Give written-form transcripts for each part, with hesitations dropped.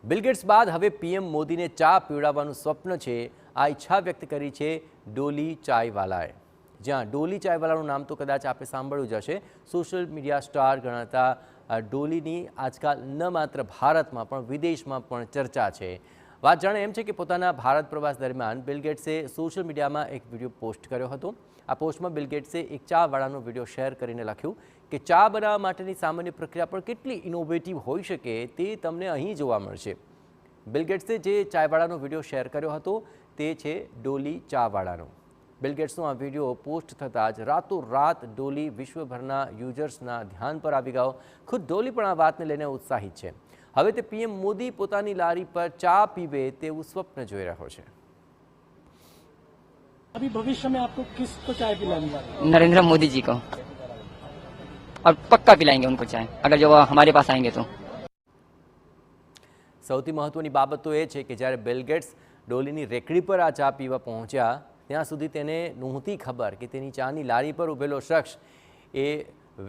Bill gates બાદ હવે PM મોદીને ચા પીવડાવવાનું સ્વપ્ન છે। આ ઈચ્છા વ્યક્ત કરી છે ડોલી ચાયવાલાએ। જ્યાં ડોલી ચાયવાલાનું નામ તો કદાચ આપે સાંભળ્યું જ હશે। સોશિયલ મીડિયા સ્ટાર ગણાતા ડોલીની આજકાલ ન માત્ર ભારતમાં પણ વિદેશમાં પણ ચર્ચા છે। વાત જાણે એમ છે કે પોતાના ભારત પ્રવાસ દરમિયાન બિલ ગેટ્સે સોશિયલ મીડિયામાં એક વિડીયો પોસ્ટ કર્યો હતો। આ પોસ્ટમાં બિલ ગેટ્સે એક ચાવાળાનો વિડીયો શેર કરીને લખ્યું કે ચા બનાવવા માટેની સામાન્ય પ્રક્રિયા પણ કેટલી ઇનોવેટિવ હોઈ શકે તે તમને અહીં જોવા મળશે। બિલ ગેટ્સે જે ચાયવાળાનો વિડીયો શેર કર્યો હતો તે છે ડોલી ચાવાળાનો। બિલ ગેટ્સનો આ વિડીયો પોસ્ટ થતાં જ રાતોરાત ડોલી વિશ્વભરના યુઝર્સના ધ્યાન પર આવી ગયો। ખુદ ડોલી પણ આ વાતને લઈને ઉત્સાહિત છે। હવે તે પીએમ મોદી પોતાની લારી પર ચા પીવે તેવું સ્વપ્ન જોઈ રહ્યો છે। अभी भविष्य में आपको किसको चाय पिलानी है? नरेंद्र मोदी जी को, और पक्का पिलाएंगे उनको चाय अगर जो हमारे पास आएंगे तो। સૌથી મહત્વની બાબત તો એ છે કે જ્યારે બિલ ગેટ્સ ડોલીની રેકડી પર આ ચા પીવા પહોંચ્યા ત્યાં સુધી તેને નહોતી ખબર કે તેની ચાની લારી પર ઊભેલો શખ્સ એ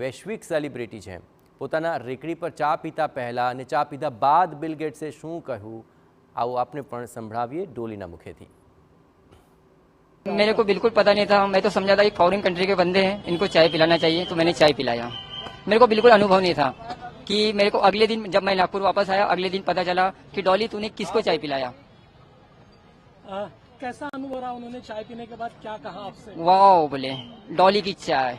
વૈશ્વિક સેલિબ્રિટી છે। પોતાના રેકડી પર ચા પીતા પહેલાં અને ચા પીધા બાદ બિલ ગેટ્સે શું કહ્યું આવું આપને પણ સંભળાવીએ ડોલીના મુખેથી। मेरे को बिल्कुल पता नहीं था, मैं तो समझा था कि फॉरेन कंट्री के बंदे हैं, इनको चाय पिलाना चाहिए, तो मैंने चाय पिलाया। मेरे को बिल्कुल अनुभव नहीं था कि मेरे को अगले दिन जब मैं नागपुर वापस आया अगले दिन पता चला कि डॉली तूने किसको चाय पिलाया। कैसा अनुभव रहा? उन्होंने चाय पीने के बाद क्या कहा आपसे? वाह बोले, डॉली की चाय।